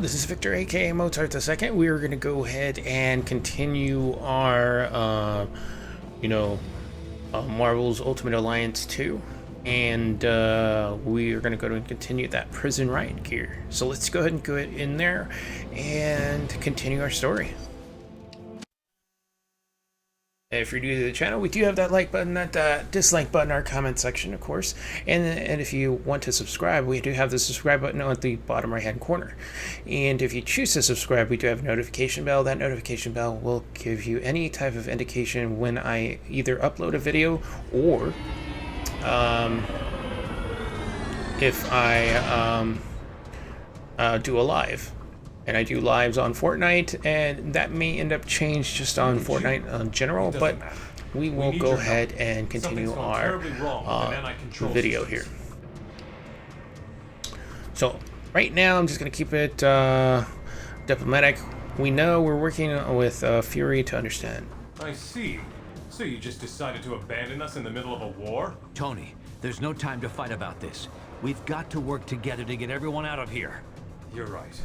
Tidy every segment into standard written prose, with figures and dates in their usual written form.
this is Victor, aka Mozart II. We are going to go ahead and continue our, Marvel's Ultimate Alliance 2. And we are going to go and continue that prison riot gear. So let's go ahead and go in there and continue our story. If you're new to the channel, we do have that like button, that dislike button in our comment section, of course. And if you want to subscribe, we do have the subscribe button at the bottom right hand corner. And if you choose to subscribe, we do have a notification bell. That notification bell will give you any type of indication when I either upload a video or if I do a live. And I do lives on Fortnite, and that may end up changed just on Fortnite in general, but we will go ahead and continue our video here. So right now I'm just going to keep it diplomatic. We know we're working with Fury to understand. I see. So you just decided to abandon us in the middle of a war? Tony, there's no time to fight about this. We've got to work together to get everyone out of here. You're right.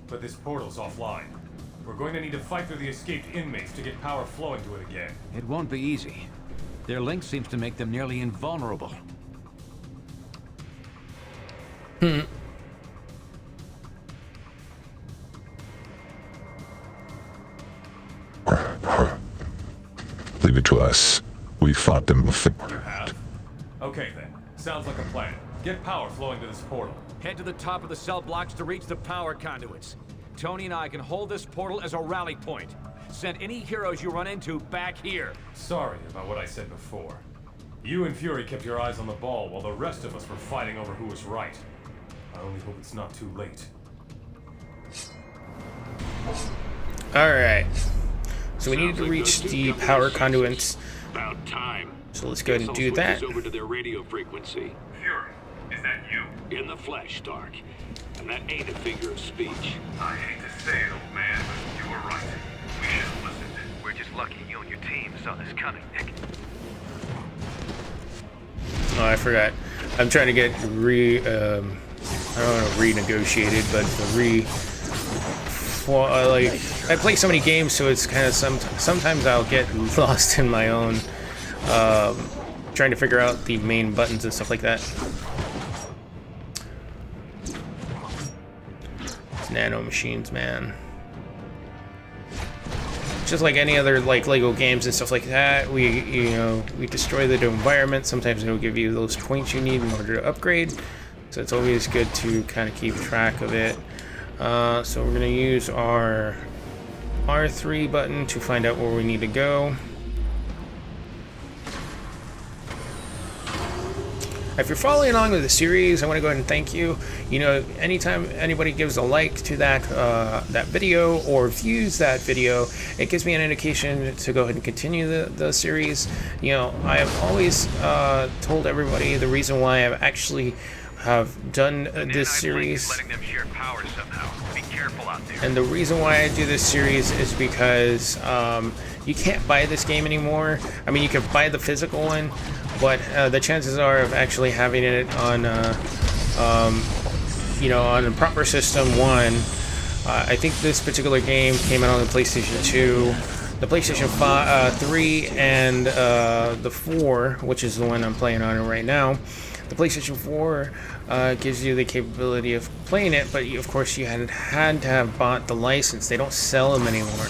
But this portal's offline. We're going to need to fight through the escaped inmates to get power flowing to it again. It won't be easy. Their link seems to make them nearly invulnerable. Leave it to us. We fought them before. You have? Okay then. Sounds like a plan. Get power flowing to this portal. Head to the top of the cell blocks to reach the power conduits. Tony and I can hold this portal as a rally point. Send any heroes you run into back here. Sorry about what I said before. You and Fury kept your eyes on the ball while the rest of us were fighting over who was right. I only hope it's not too late. Alright. So we need to reach the power conduits. About time. So let's go ahead and do that. Over to their radio frequency. Fury, is that you? In the flesh, Stark. And that ain't a figure of speech. I hate to say it, old man, but you were right. We should have listened. We're just lucky you and your team saw this coming, Nick. Oh, I forgot. I'm trying to get I don't know, renegotiated, but I play so many games, so it's kind of sometimes I'll get lost in my own trying to figure out the main buttons and stuff like that. It's nano machines, man. Just like any other Lego games and stuff like that, we destroy the environment. Sometimes it'll give you those points you need in order to upgrade. So it's always good to kind of keep track of it. So we're gonna use our R3 button to find out where we need to go. If you're following along with the series, I want to go ahead and thank you. You know, anytime anybody gives a like to that that video or views that video, it gives me an indication to go ahead and continue the series. You know, I have always told everybody the reason why I've actually have done this series. Letting them share power somehow. Be careful out there. And the reason why I do this series is because you can't buy this game anymore. I mean, you can buy the physical one, but the chances are of actually having it on, on a proper system one. I think this particular game came out on the PlayStation 2, the PlayStation 3, and the 4, which is the one I'm playing on right now. The PlayStation 4 gives you the capability of playing it, but of course you had to have bought the license. They don't sell them anymore.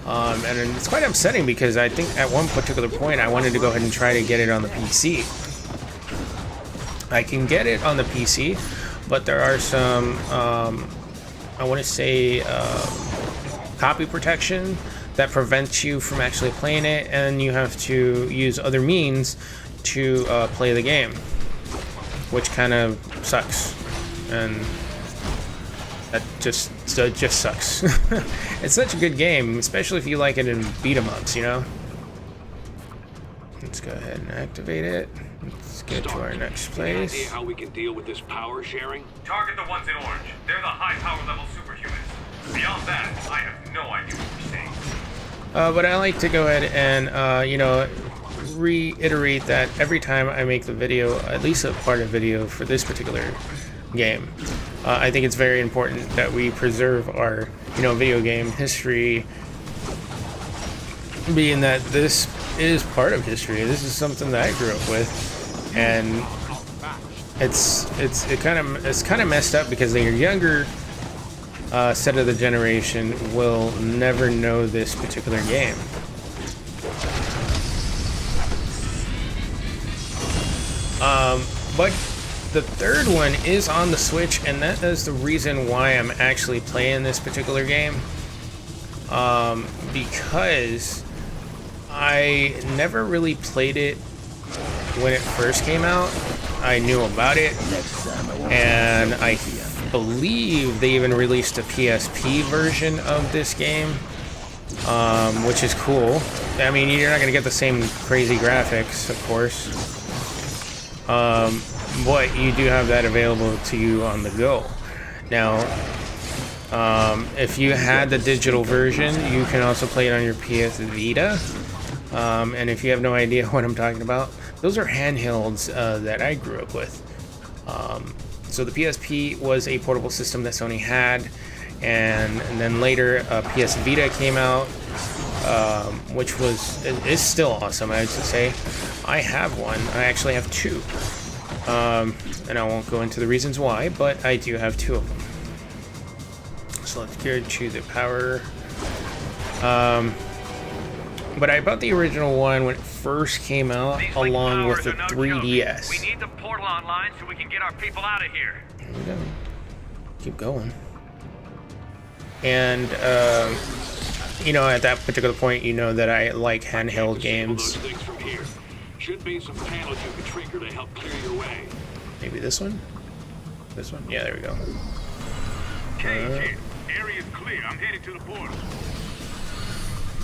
And it's quite upsetting because I think at one particular point I wanted to go ahead and try to get it on the PC. I can get it on the PC, but there are some, I want to say, copy protection that prevents you from actually playing it, and you have to use other means to play the game, which kind of sucks, and that just sucks. It's such a good game, especially if you like it in beat 'em ups, you know. Let's go ahead and activate it. Let's get to our next place. Any idea how we can deal with this power sharing? Target the ones in orange. They're the high power level superhumans. Beyond that, I have no idea what you're saying. But I like to go ahead and, reiterate that every time I make the video, at least a part of the video for this particular game, I think it's very important that we preserve our, video game history, being that this is part of history. This is something that I grew up with, and it's kind of messed up because the younger set of the generation will never know this particular game. But the third one is on the Switch, and that is the reason why I'm actually playing this particular game. Because I never really played it when it first came out. I knew about it, and I believe they even released a PSP version of this game, which is cool. I mean, you're not going to get the same crazy graphics, of course, but you do have that available to you on the go. Now, if you had the digital version, you can also play it on your PS Vita. And if you have no idea what I'm talking about, those are handhelds that I grew up with. So the PSP was a portable system that Sony had, and then later PS Vita came out, which is still awesome, I would say. I have one. I actually have two. And I won't go into the reasons why, but I do have two of them. So let's go to the power. But I bought the original one when it first came out, along with the 3DS. We need the portal online so we can get our people out of here. There we go. Keep going. And, at that particular point, that I like handheld games. Should be some panels you can trigger to help clear your way. Maybe this one? This one? Yeah, there we go. Area's clear. I'm headed to the portal.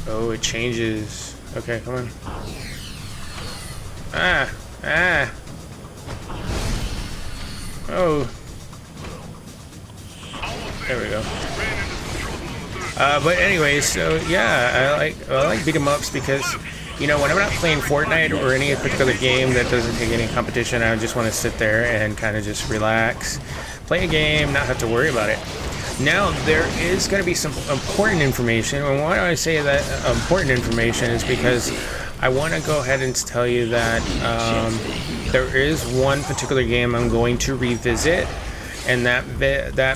Oh, it changes. Okay, come on. Oh. There we go. But anyways, so yeah, I like beat 'em ups because, when I'm not playing Fortnite or any particular game that doesn't take any competition, I just want to sit there and kind of just relax, play a game, not have to worry about it. Now, there is going to be some important information, and why do I say that important information is because I want to go ahead and tell you that there is one particular game I'm going to revisit, and that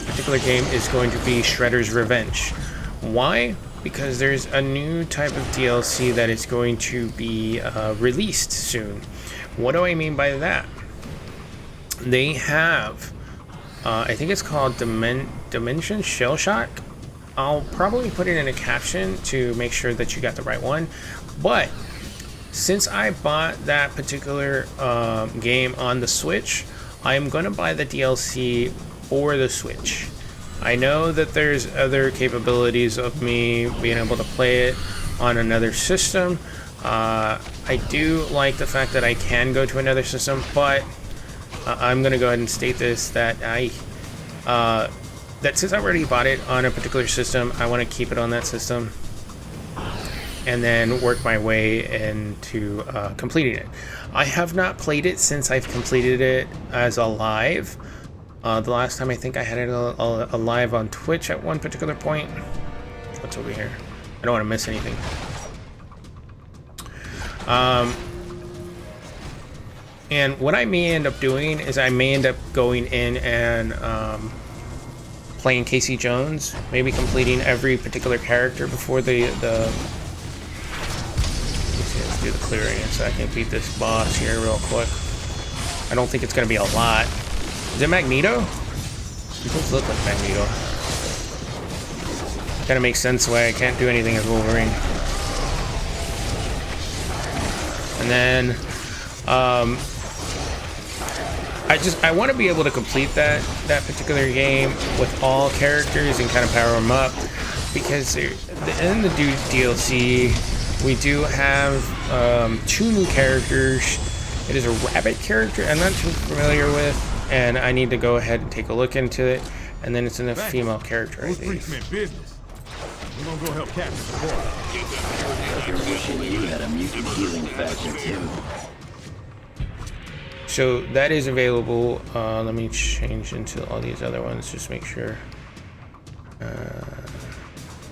particular game is going to be Shredder's Revenge. Why? Because there's a new type of DLC that is going to be released soon. What do I mean by that? They have, I think it's called Dimension Shell Shock. I'll probably put it in a caption to make sure that you got the right one. But since I bought that particular game on the Switch, I'm going to buy the DLC for the Switch. I know that there's other capabilities of me being able to play it on another system. I do like the fact that I can go to another system, but I'm going to go ahead and state this, that that since I already bought it on a particular system, I want to keep it on that system and then work my way into completing it. I have not played it since I've completed it as a live. The last time I think I had it a live on Twitch at one particular point. What's over here? I don't want to miss anything. And what I may end up doing is I may end up going in and playing Casey Jones, maybe completing every particular character before the let's do the clearing so I can beat this boss here real quick. I don't think it's going to be a lot. Is it Magneto? He both look like Magneto. Kind of makes sense why I can't do anything as Wolverine. And then I want to be able to complete that particular game with all characters and kind of power them up, because in the DLC we do have 2 new characters. It is a rabbit character I'm not too familiar with, and I need to go ahead and take a look into it. And then it's in a female character, I think. Business. We're gonna go help Captain support. You're wishing you had a mutant healing factor too. So that is available. Let me change into all these other ones. Just make sure.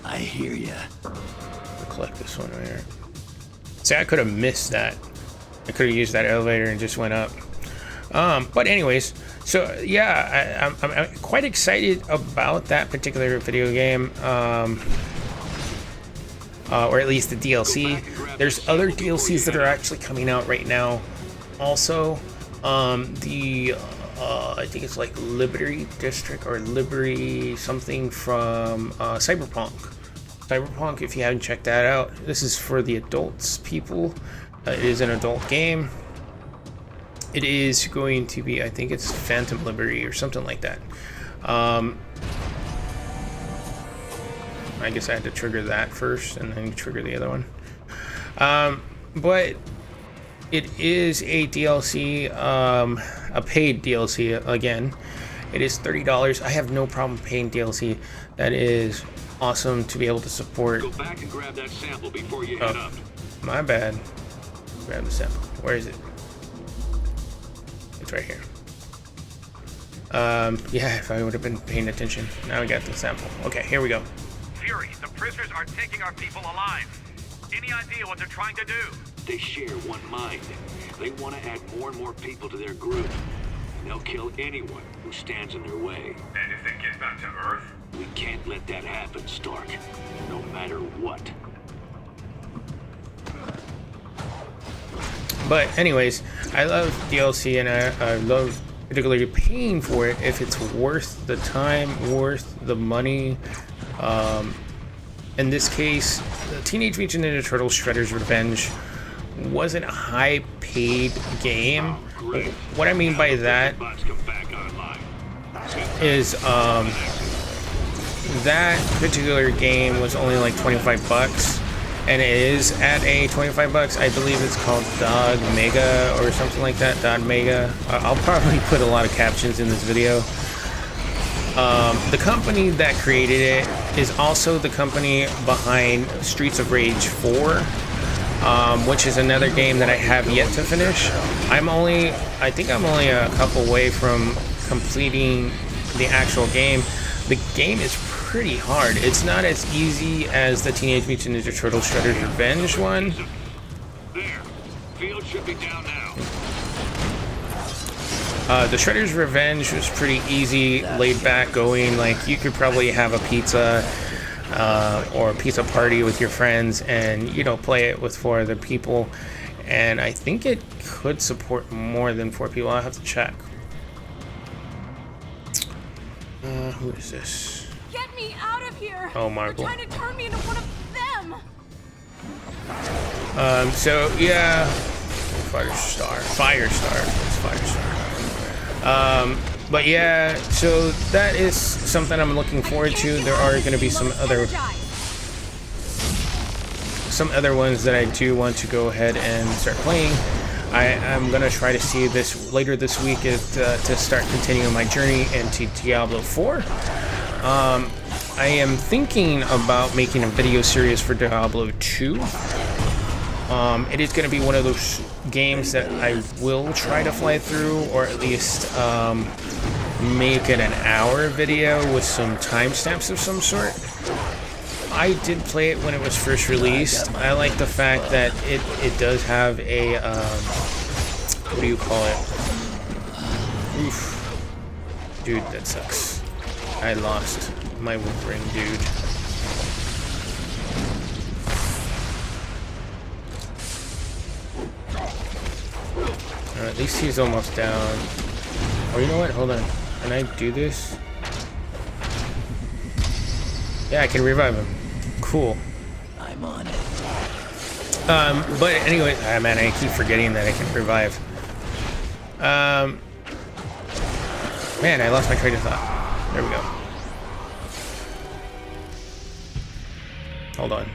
I hear ya. Collect this one right here. See, I could have missed that. I could have used that elevator and just went up. But anyways, so yeah, I'm quite excited about that particular video game. Or at least the DLC. There's other DLCs that are actually coming out right now. Also, I think it's like Liberty District or Liberty something from Cyberpunk. Cyberpunk, if you haven't checked that out, this is for the adults, people. It is an adult game. It is going to be, I think it's Phantom Liberty or something like that. I guess I had to trigger that first and then trigger the other one. But it is a DLC, a paid DLC again. It is $30. I have no problem paying DLC. That is awesome to be able to support. Go back and grab that sample before you head up. My bad. Grab the sample. Where is it? It's right here. Yeah, if I would have been paying attention. Now we got the sample. Okay, here we go. Fury, the prisoners are taking our people alive. Any idea what they're trying to do? They share one mind. They want to add more and more people to their group. And they'll kill anyone who stands in their way. And if they get back to Earth? We can't let that happen, Stark. No matter what. But anyways, I love DLC and I love particularly paying for it if it's worth the time, worth the money. In this case, the Teenage Mutant Ninja Turtles Shredder's Revenge wasn't a high paid game. What I mean by that is that particular game was only like 25 bucks, and it is at a 25 bucks. I believe it's called Dog Mega or something like that. Dog Mega. I'll probably put a lot of captions in this video. The company that created it is also the company behind Streets of Rage 4, which is another game that I have yet to finish. I think I'm only a couple away from completing the actual game. The game is pretty hard. It's not as easy as the Teenage Mutant Ninja Turtles Shredder's Revenge one. There. Field should be down now. The Shredder's Revenge was pretty easy, laid back going. Like, you could probably have a pizza or a pizza party with your friends and, you know, play it with 4 other people. And I think it could support more than 4 people. I'll have to check. Who is this? Get me out of here! Oh, Marble. They're trying to turn me into one of them! So, yeah. Firestar. It's Firestar. But yeah, so that is something I'm looking forward to. There are going to be some other ones that I do want to go ahead and start playing. I'm going to try to see this later this week to start continuing my journey into Diablo 4. I am thinking about making a video series for Diablo 2. It is going to be one of those games that I will try to fly through, or at least make it an hour video with some timestamps of some sort. I did play it when it was first released. I like the fact that it does have a what do you call it? Oof. Dude, that sucks. I lost my Wolverine dude. At least he's almost down. Oh, you know what? Hold on. Can I do this? Yeah, I can revive him. Cool. I'm on it. But anyway, man, I keep forgetting that I can revive. Man, I lost my train of thought. There we go. Hold on.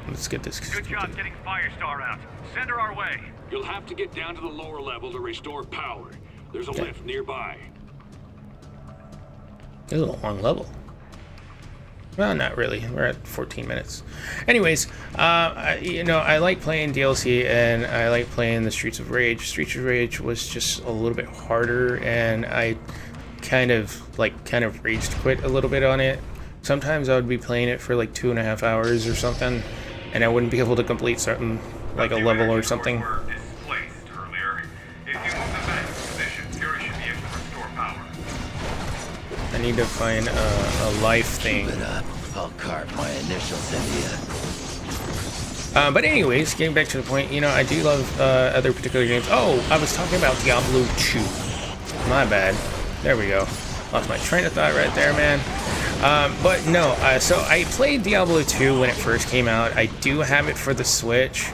Let's get this. Good job getting Firestar out. Send her our way. You'll have to get down to the lower level to restore power. There's a lift nearby. This is a long level. Well, not really. We're at 14 minutes. Anyways, I like playing DLC and I like playing the Streets of Rage. Streets of Rage was just a little bit harder, and I kind of rage quit a little bit on it. Sometimes I would be playing it for like 2.5 hours or something, and I wouldn't be able to complete something like a level or something. Were displaced earlier. If you move them back into position, Fury should be able to restore power. I need to find a life thing. Keep it up. I'll carve my initials into you. But anyways, getting back to the point, I do love other particular games. Oh, I was talking about Diablo 2. My bad. There we go. Lost my train of thought right there, man. But no, so I played Diablo 2 when it first came out. I do have it for the Switch,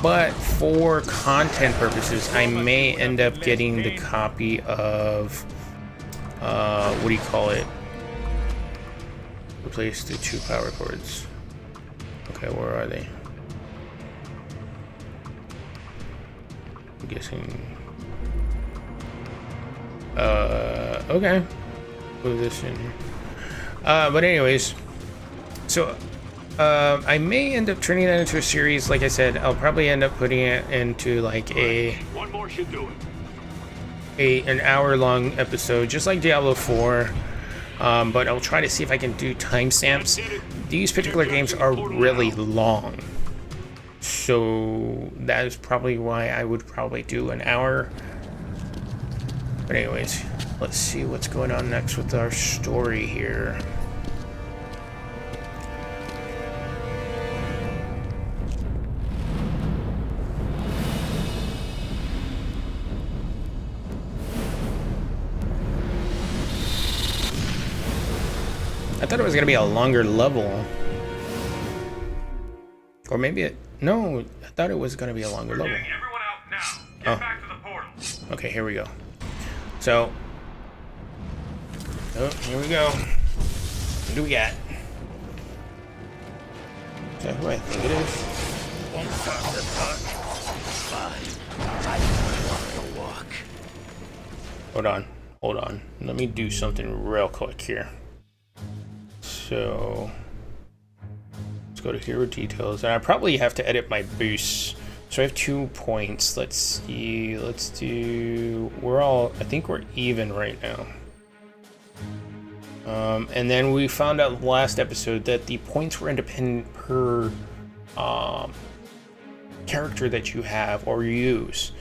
but for content purposes, I may end up getting the copy of, what do you call it? Replace the 2 power cords. Okay, where are they? I'm guessing. Okay. Move this in here. But anyways, so I may end up turning that into a series. Like I said, I'll probably end up putting it into like One more should do it. an hour-long episode, just like Diablo 4. But I'll try to see if I can do timestamps. These particular games are really long, so that is probably why I would probably do an hour. But anyways, let's see what's going on next with our story here. I thought it was going to be a longer level. Or maybe no, I thought it was going to be a longer level. Getting everyone out now. Get back to the portal. Okay, here we go. So, here we go. What do we got? Is that who I think it is? Hold on. Let me do something real quick here. So, let's go to hero details. And I probably have to edit my boosts. So I have 2 points. Let's see. Let's do. I think we're even right now. And then we found out last episode that the points were independent per character that you have or use.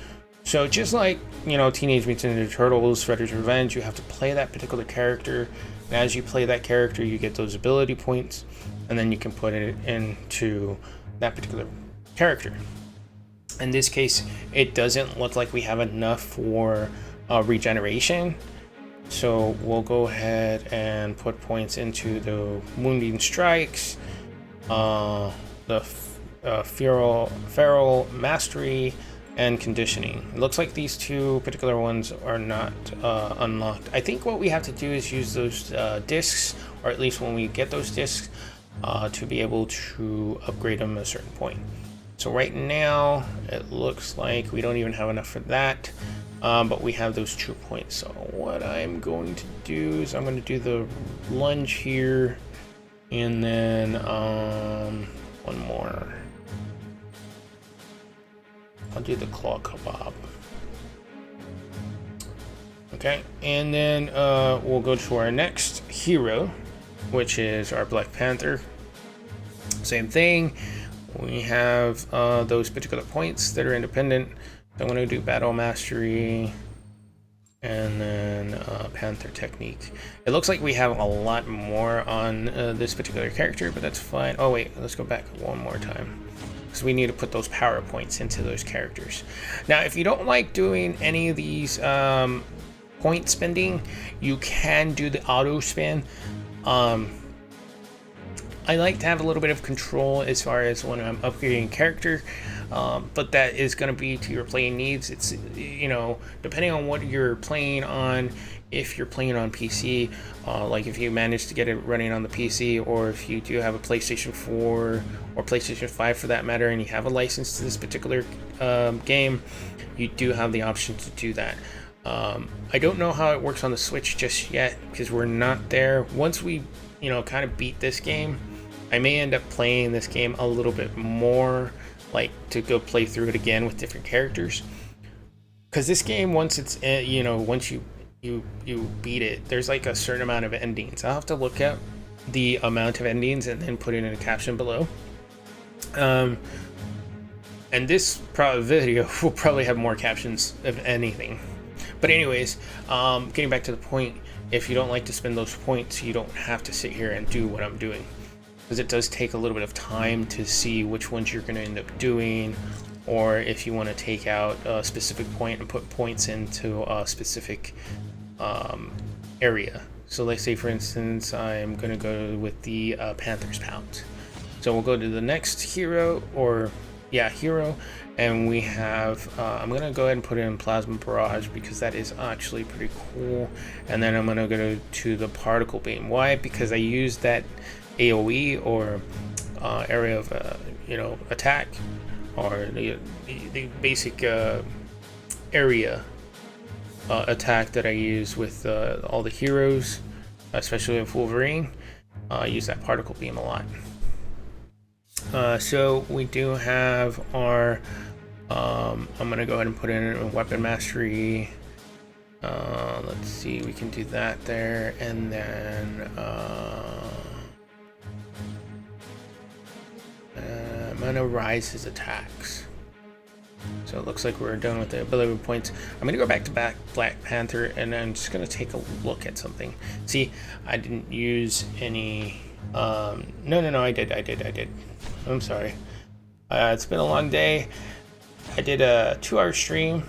So just like, Teenage Mutant Ninja Turtles, Shredder's Revenge, you have to play that particular character. And as you play that character, you get those ability points, and then you can put it into that particular character. In this case, it doesn't look like we have enough for regeneration. So we'll go ahead and put points into the wounding strikes, the feral mastery, and conditioning. It looks like these 2 particular ones are not unlocked. I think what we have to do is use those discs, or at least when we get those discs, to be able to upgrade them at a certain point. So right now, it looks like we don't even have enough for that, but we have those 2 points. So what I'm going to do is I'm going to do the lunge here, and then one more. I'll do the claw kebab. Okay, and then we'll go to our next hero, which is our Black Panther. Same thing. We have those particular points that are independent. So I'm going to do Battle Mastery and then Panther Technique. It looks like we have a lot more on this particular character, but that's fine. Oh wait, let's go back one more time, because we need to put those power points into those characters. Now, if you don't like doing any of these point spending, you can do the auto spin. I like to have a little bit of control as far as when I'm upgrading a character, but that is going to be to your playing needs. It's, depending on what you're playing on. If you're playing on PC, like if you manage to get it running on the PC, or if you do have a PlayStation 4 or PlayStation 5 for that matter, and you have a license to this particular game, you do have the option to do that. I don't know how it works on the Switch just yet, because we're not there. Once we you know, kind of beat this game, I may end up playing this game a little bit more, like to go play through it again with different characters. Because this game, once it's, you know, once you beat it, there's like a certain amount of endings. I'll have to look up the amount of endings and then put it in a caption below. And this video will probably have more captions of anything. But anyways, getting back to the point, if you don't like to spend those points, you don't have to sit here and do what I'm doing. Because it does take a little bit of time to see which ones you're going to end up doing, or if you want to take out a specific point and put points into a specific area. So let's say, for instance, I'm going to go with the Panther's Pound. So we'll go to the next hero, hero, and we have, I'm going to go ahead and put it in Plasma Barrage because that is actually pretty cool. And then I'm going to go to the Particle Beam. Why? Because I used that AoE, or area of, you know, attack, or the basic area attack that I use with all the heroes, especially with Wolverine. I use that Particle Beam a lot. So we do have our, I'm going to go ahead and put in a Weapon Mastery. Let's see, we can do that there, and then I'm going to rise his attacks. So it looks like we're done with the ability points. I'm going to go back to Black Panther, and I'm just going to take a look at something. See, I didn't use any... No, I did. I'm sorry. It's been a long day. I did a 2-hour stream.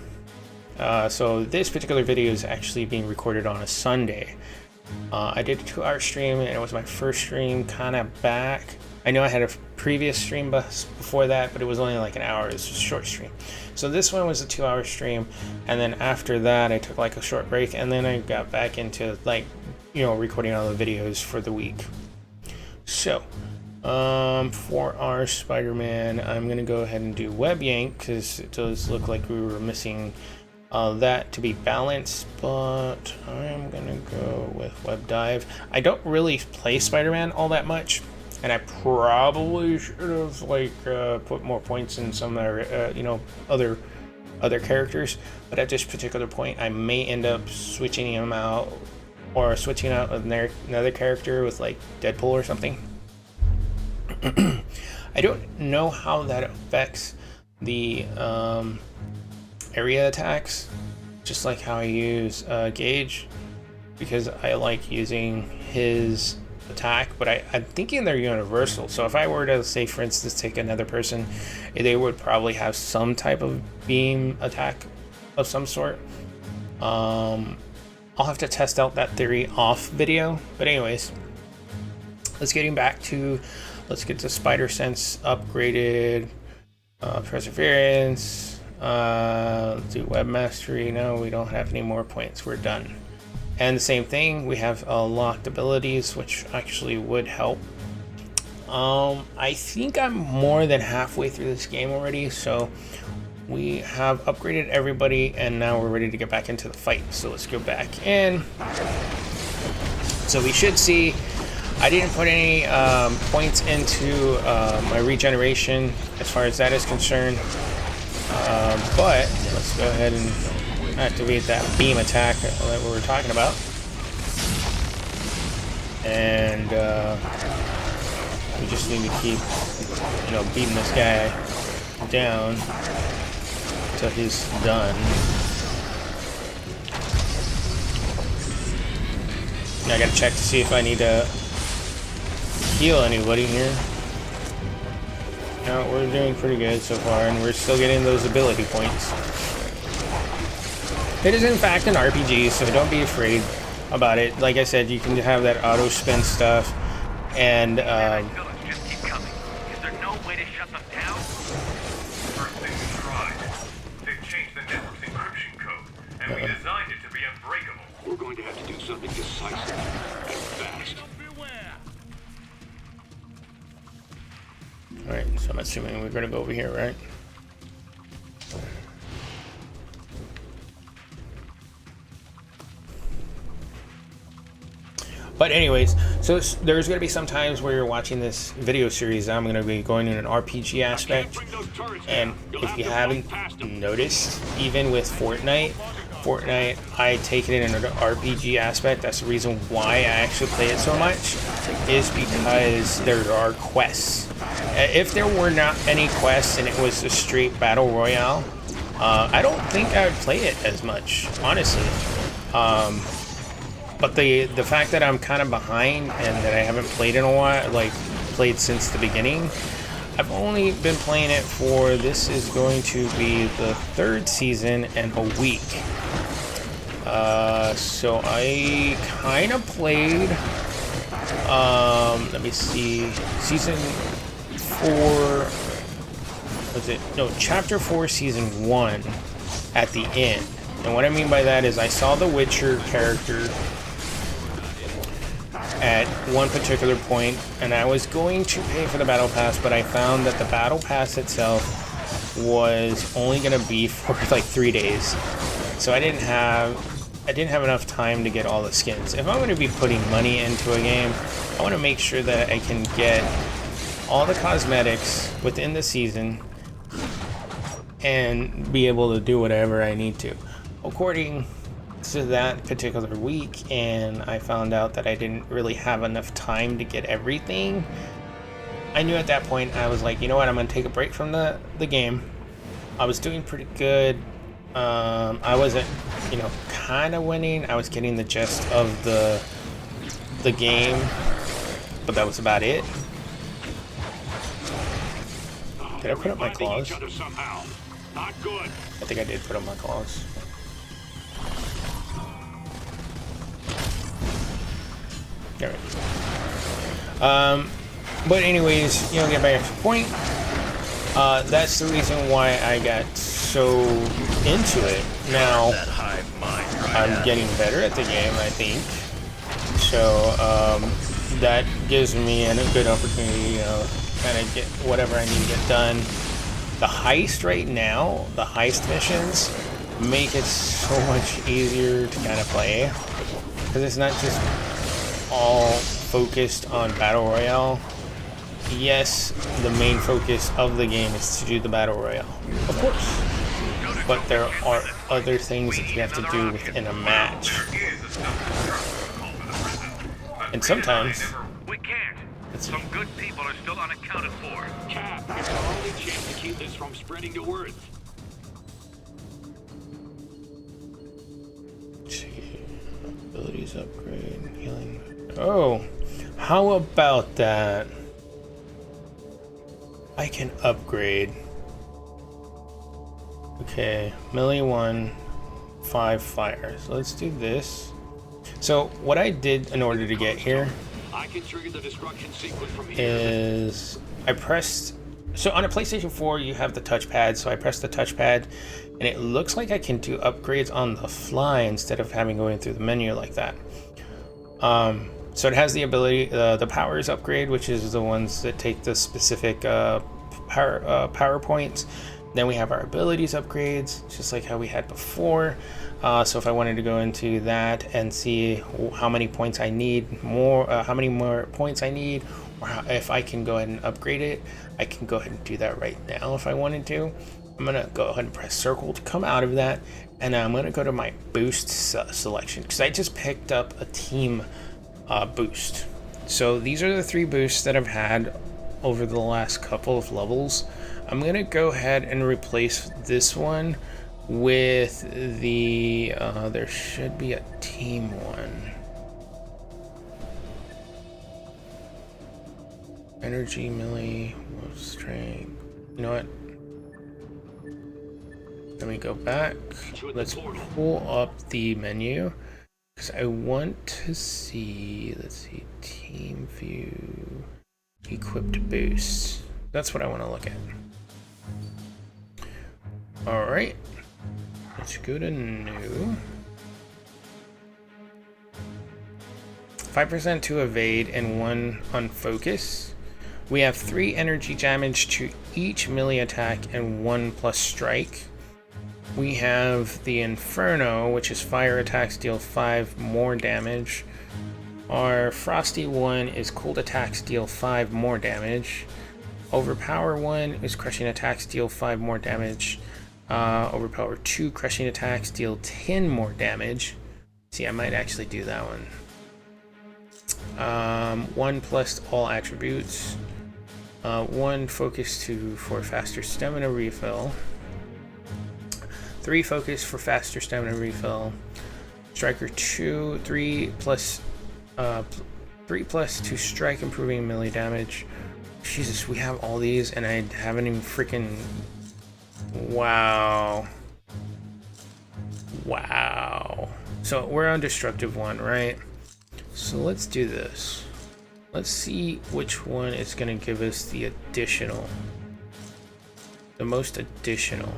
So this particular video is actually being recorded on a Sunday. I did a 2-hour stream, and it was my first stream kind of back. I know I had a previous stream before that, but it was only like an hour. It was just a short stream. So this one was a 2-hour stream, and then after that I took like a short break, and then I got back into, like, you know, recording all the videos for the week. So for our Spider-Man, I'm gonna go ahead and do Web Yank because it does look like we were missing that to be balanced, but I'm gonna go with Web Dive. I don't really play Spider-Man all that much, and I probably should have put more points in some you know, other characters, but at this particular point I may end up switching him out, or switching out another character with like Deadpool or something. I don't know how that affects the area attacks, just like how I use Gage, because I like using his attack, but I'm thinking they're universal. So if I were to, say for instance, take another person, they would probably have some type of beam attack of some sort. I'll have to test out that theory off video, but anyways, let's get the Spider Sense upgraded, Perseverance, let's do Web Mastery. No, we don't have any more points, we're done. And the same thing, we have locked abilities, which actually would help. I think I'm more than halfway through this game already, so we have upgraded everybody, and now we're ready to get back into the fight. So let's go back in. So we should see, I didn't put any points into my regeneration as far as that is concerned, but let's go ahead and activate that beam attack that we were talking about. And we just need to keep, you know, beating this guy down until he's done. Now I gotta check to see if I need to heal anybody here. No, we're doing pretty good so far, and we're still getting those ability points. It is in fact an RPG, so don't be afraid about it. Like I said, you can have that auto spin stuff, and Just keep coming. Is there no way to shut them down? First thing we tried. They've changed the network's encryption code, and we designed it to be unbreakable. We're going to have to do something decisive and fast. alright, so I'm assuming we're gonna go over here, right? But anyways, so there's going to be some times where you're watching this video series. I'm going to be going in an RPG aspect. And if you haven't noticed, even with Fortnite, I take it in an RPG aspect. That's the reason why I actually play it so much, is because there are quests. If there were not any quests and it was a straight battle royale, I don't think I would play it as much, honestly. But the fact that I'm kind of behind and that I haven't played in a while, like played since the beginning, I've only been playing it for, this is going to be the 3rd season and a week. So I kind of played, let me see, season 4, was it? No, chapter 4, season 1 at the end. And what I mean by that is I saw the Witcher character at one particular point, and I was going to pay for the battle pass, but I found that the battle pass itself was only going to be for like 3 days. So I didn't have enough time to get all the skins. If I'm going to be putting money into a game, I want to make sure that I can get all the cosmetics within the season and be able to do whatever I need to. According to that particular week, and I found out that I didn't really have enough time to get everything. I knew at that point, I was like, you know what, I'm going to take a break from the game. I was doing pretty good. I wasn't, you know, kind of winning. I was getting the gist of the game, but that was about it. Did I put up my claws? I think I did put up my claws. Alright. But anyways, you know, get back to the point. That's the reason why I got so into it. Now, I'm getting better at the game, I think. So, that gives me a good opportunity, you know, kind of get whatever I need to get done. The heist right now, the heist missions, make it so much easier to kind of play. Because it's not just all focused on battle royale. Yes, the main focus of the game is to do the battle royale, of course, but there are other things that you have to do within a match, and sometimes we can't. Some good people are still unaccounted for. Cap, it's our only chance to keep this from spreading to Earth. Abilities upgrade, healing. Oh, how about that? I can upgrade. Okay, melee 1, 5 fire. So let's do this. So what I did in order to get here I can trigger the destruction sequence from here. is I pressed. So on a PlayStation 4, you have the touchpad. So I pressed the touchpad, and it looks like I can do upgrades on the fly instead of having going through the menu like that. So it has the ability, the powers upgrade, which is the ones that take the specific power points. Then we have our abilities upgrades, just like how we had before. So if I wanted to go into that and see how many points I need, how many more points I need, or if I can go ahead and upgrade it, I can go ahead and do that right now if I wanted to. I'm gonna go ahead and press circle to come out of that, and I'm gonna go to my boost selection because I just picked up a team boost. So these are the 3 boosts that I've had over the last couple of levels. I'm gonna go ahead and replace this one with the there should be a team one. Energy, melee, strength. You know what? Let me go back. Let's pull up the menu because I want to see, let's see, team view, equipped boosts. That's what I want to look at. All right, let's go to new. 5% to evade and 1 on focus. We have 3 energy damage to each melee attack and 1 plus strike. We have the Inferno, which is fire attacks deal 5 more damage. Our Frosty one is cold attacks deal 5 more damage. Overpower one is crushing attacks deal 5 more damage. Overpower 2 crushing attacks deal 10 more damage. See, I might actually do that one. 1 plus all attributes. 1 focus for faster stamina refill. 3 focus for faster stamina refill. Striker 2, 3 plus to strike, improving melee damage. Jesus, we have all these and I haven't even freaking... Wow. Wow. So we're on destructive 1, right? So let's do this. Let's see which one is going to give us the additional. The most additional.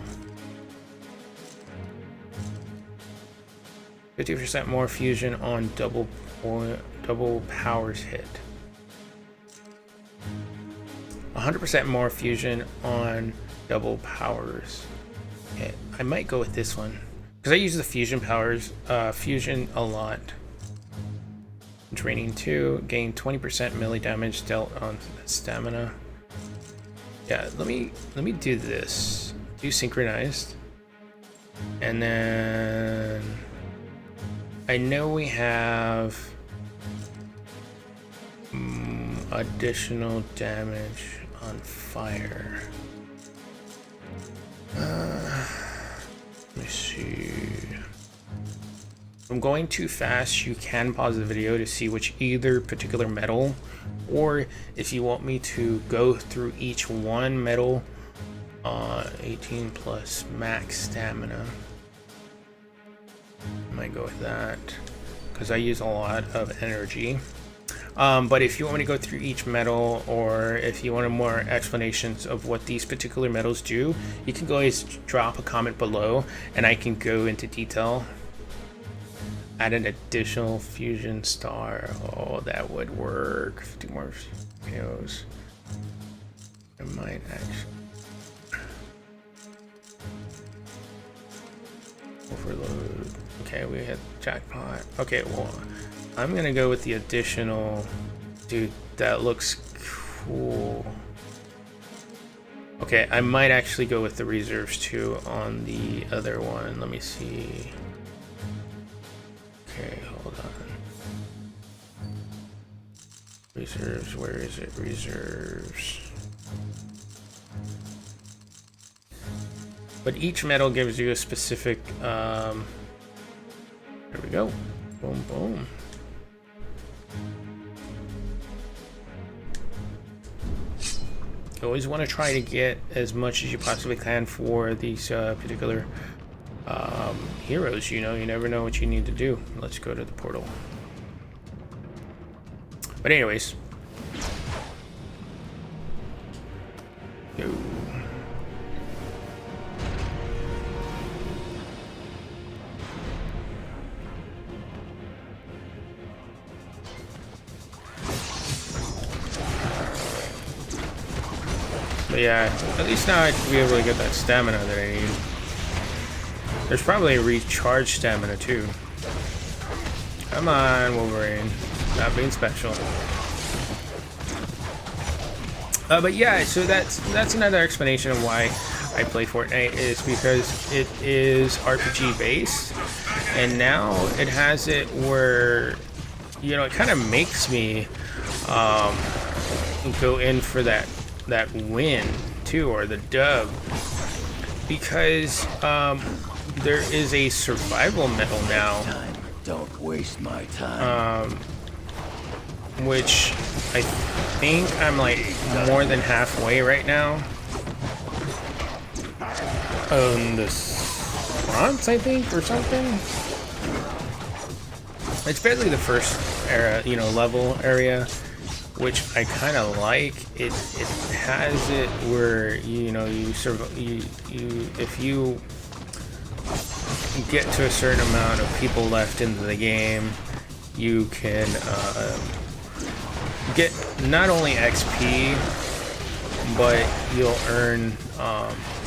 50% more fusion on double powers hit. 100% more fusion on double powers hit. I might go with this one because I use the fusion powers, fusion a lot. Draining 2, gain 20% melee damage dealt on stamina. Yeah, let me do this. Do synchronized, and then I know we have additional damage on fire. Let me see. If I'm going too fast, you can pause the video to see which either particular metal, or if you want me to go through each one metal. 18 plus max stamina. I might go with that because I use a lot of energy. But if you want me to go through each metal, or if you want more explanations of what these particular metals do, you can always drop a comment below and I can go into detail. Add an additional fusion star. Oh, that would work. 50 more KOs. I might actually. Overload. Okay, we hit jackpot. Okay, well, I'm gonna go with the additional. Dude, that looks cool. Okay, I might actually go with the reserves too on the other one. Let me see. Okay, hold on. Reserves, where is it? Reserves. But each metal gives you a specific, there we go. Boom, boom. You always want to try to get as much as you possibly can for these particular heroes. You know, you never know what you need to do. Let's go to the portal. But anyways, go. But yeah, at least now I should be able to get that stamina that I need. There's probably a recharge stamina too. Come on, Wolverine. Not being special. But yeah, so that's another explanation of why I play Fortnite, is because it is RPG based, and now it has it where, you know, it kind of makes me go in for that win too, or the dub, because there is a survival medal now. Don't waste my time. Which I think I'm like more than halfway right now. On this bronze, I think, or something. It's basically the first era, you know, level area, which I kind of like. It has it where, you know, you if you get to a certain amount of people left into the game, you can get not only XP, but you'll earn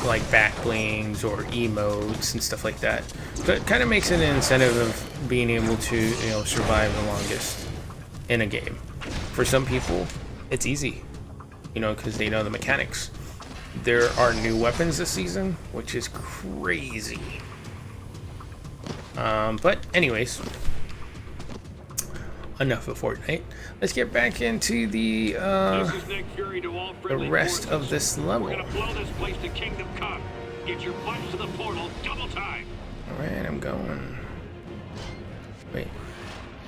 like back blings or emotes and stuff like that. So it kind of makes it an incentive of being able to, you know, survive the longest. in a game. For some people, it's easy, you know, because they know the mechanics. There are new weapons this season, which is crazy. But anyways, enough of Fortnite. Let's get back into the This is Nick Fury to all friendly rest forces. of this level. We're gonna blow this place to Kingdom Come. Get your butts to the portal, double time. All right, I'm going. Wait,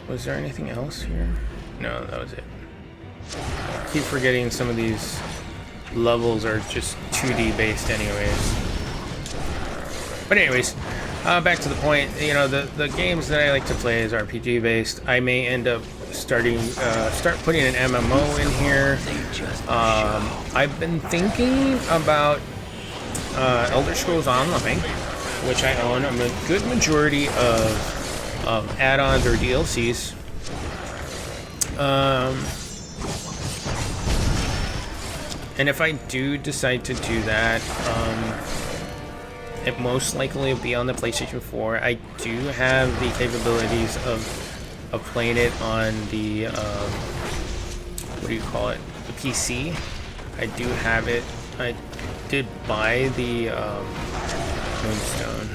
was there anything else here? No, that was it. I keep forgetting some of these levels are just 2D based anyways. But anyways, back to the point, you know, the games that I like to play is RPG based. I may end up start putting an MMO in here. I've been thinking about Elder Scrolls Online, which I own a good majority of add-ons or DLCs. And if I do decide to do that, it most likely will be on the PlayStation 4. I do have the capabilities of playing it on the what do you call it? The PC. I do have it. I did buy the Moonstone.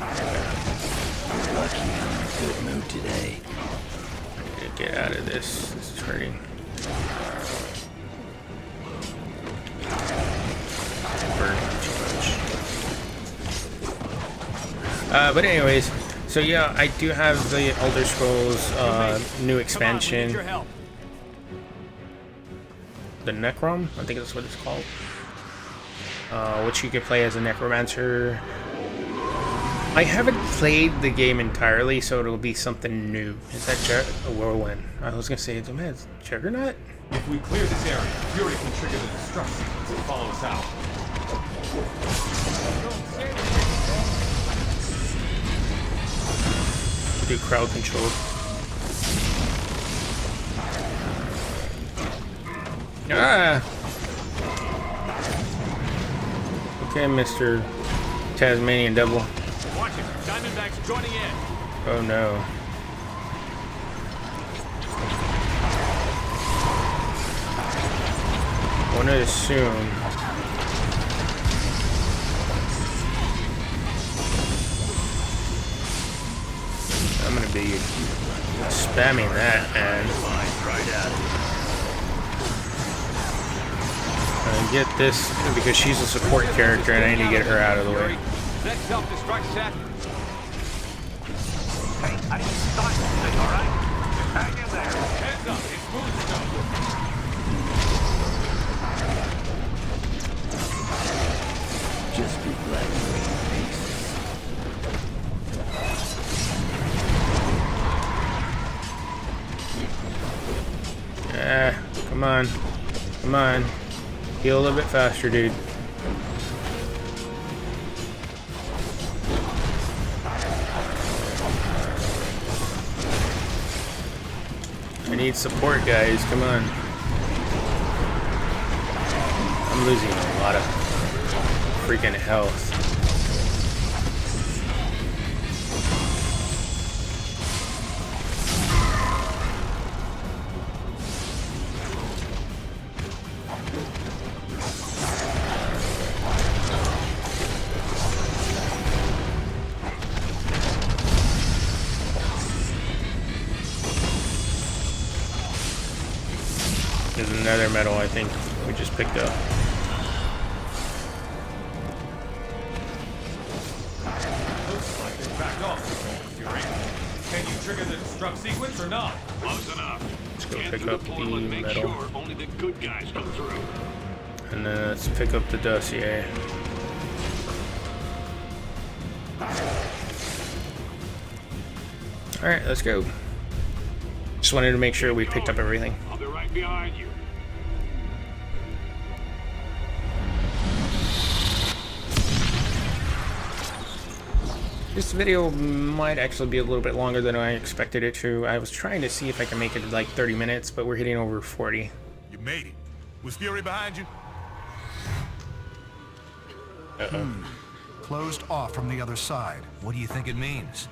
Lucky I'm in a good mood today. I need to get out of this. This is hurting. Burning too much. But anyways, so yeah, I do have the Elder Scrolls new expansion. The Necrom, I think that's what it's called. Which you can play as a necromancer. I haven't played the game entirely, so it'll be something new. Is that a whirlwind? I was gonna say, man, it's Juggernaut? If we clear this area, Fury can trigger the destruct sequence and follow us out. Do crowd control. Ah! Okay, Mr. Tasmanian Devil. Watch it. Diamondback's joining in. Oh no. I want to assume. I'm gonna be spamming that, man. And get this because she's a support character, and I need to get her out of the way. That self-destruct set. Hey, I didn't start this, all right? Hang in there. Heads up, it's Moonstone. Just be glad you're in peace. Come on. Come on. Heal a little bit faster, dude. I need support, guys. Come on. I'm losing a lot of freaking health. There's another medal I think we just picked up. Looks like they backed off, Fury. Can you trigger the destruct sequence or not? Close enough. Let's go Scan pick through up the the portal and make medal. sure only the good guys come through. And then let's pick up the dossier. Alright, let's go. Just wanted to make sure we picked up everything. I'll be right behind you. This video might actually be a little bit longer than I expected it to. I was trying to see if I can make it like 30 minutes, but we're hitting over 40. You made it. Was Fury behind you? Closed off from the other side. What do you think it means?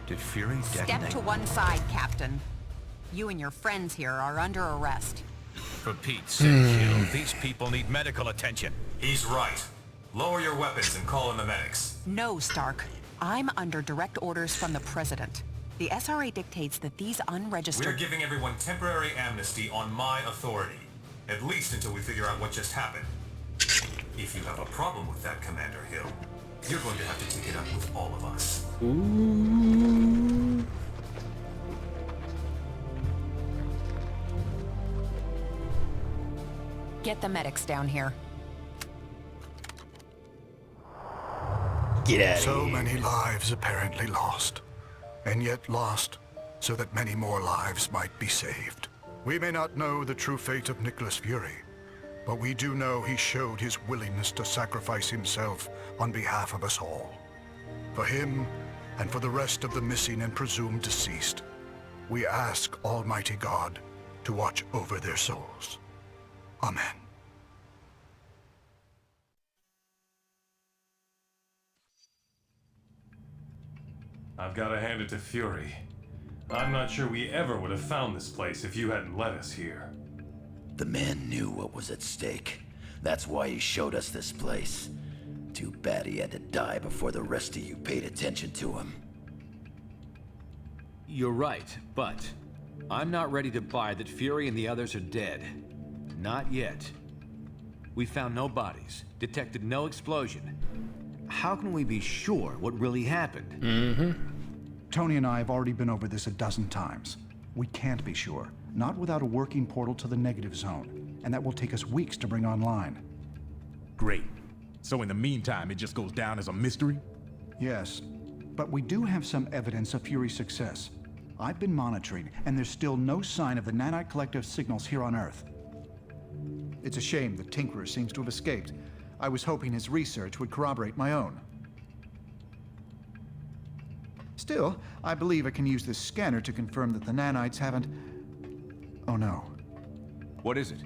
Did Fury Step detonate? to one side, Captain. You and your friends here are under arrest. For Pete's sake, Jill, these people need medical attention. He's right. Lower your weapons and call in the medics. No, Stark. I'm under direct orders from the President. The SRA dictates that these unregistered... We're giving everyone temporary amnesty on my authority. At least until we figure out what just happened. If you have a problem with that, Commander Hill, you're going to have to take it up with all of us. Ooh. Get the medics down here. Get out of So here. many lives apparently lost, and yet lost so that many more lives might be saved. We may not know the true fate of Nicholas Fury, but we do know he showed his willingness to sacrifice himself on behalf of us all. For him, and for the rest of the missing and presumed deceased, we ask Almighty God to watch over their souls. Amen. I've got to hand it to Fury. I'm not sure we ever would have found this place if you hadn't led us here. The man knew what was at stake. That's why he showed us this place. Too bad he had to die before the rest of you paid attention to him. You're right, but I'm not ready to buy that Fury and the others are dead. Not yet. We found no bodies, detected no explosion. How can we be sure what really happened? Tony and I have already been over this a dozen times. We can't be sure, not without a working portal to the negative zone, and that will take us weeks to bring online. Great. So in the meantime, it just goes down as a mystery? Yes, but we do have some evidence of Fury's success. I've been monitoring, and there's still no sign of the nanite collective signals here on Earth. It's a shame the Tinkerer seems to have escaped. I was hoping his research would corroborate my own. Still, I believe I can use this scanner to confirm that the nanites haven't... Oh no. What is it?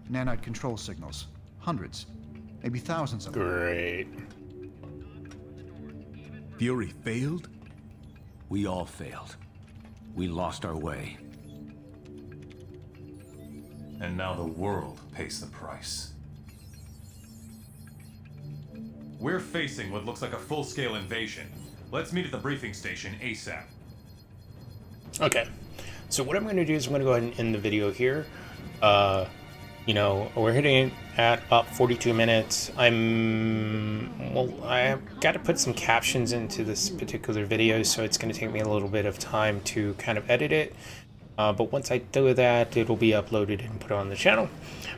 Nanite control signals. Hundreds. Maybe thousands of them. Great. Fury failed? We all failed. We lost our way. And now the world pays the price. We're facing what looks like a full-scale invasion. Let's meet at the briefing station ASAP. Okay. So what I'm going to do is I'm going to go ahead and end the video here. You know, we're hitting at about 42 minutes. I've got to put some captions into this particular video, so it's going to take me a little bit of time to kind of edit it. But once I do that, it'll be uploaded and put on the channel.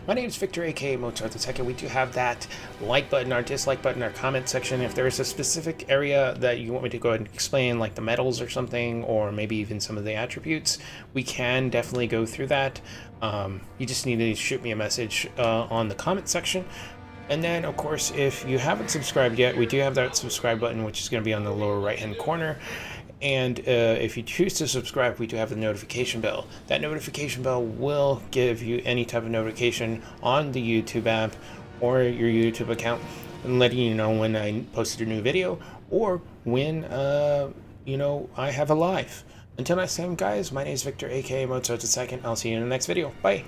My name is Victor, aka Mozart II. We do have that like button, our dislike button, our comment section. If there is a specific area that you want me to go ahead and explain, like the metals or something, or maybe even some of the attributes, we can definitely go through that. You just need to shoot me a message on the comment section. And then, of course, if you haven't subscribed yet, we do have that subscribe button, which is going to be on the lower right-hand corner. And if you choose to subscribe, we do have the notification bell. That notification bell will give you any type of notification on the YouTube app or your YouTube account, and letting you know when I posted a new video or when you know, I have a live. Until next time, guys, my name is Victor, aka Mozart II. I'll see you in the next video. Bye.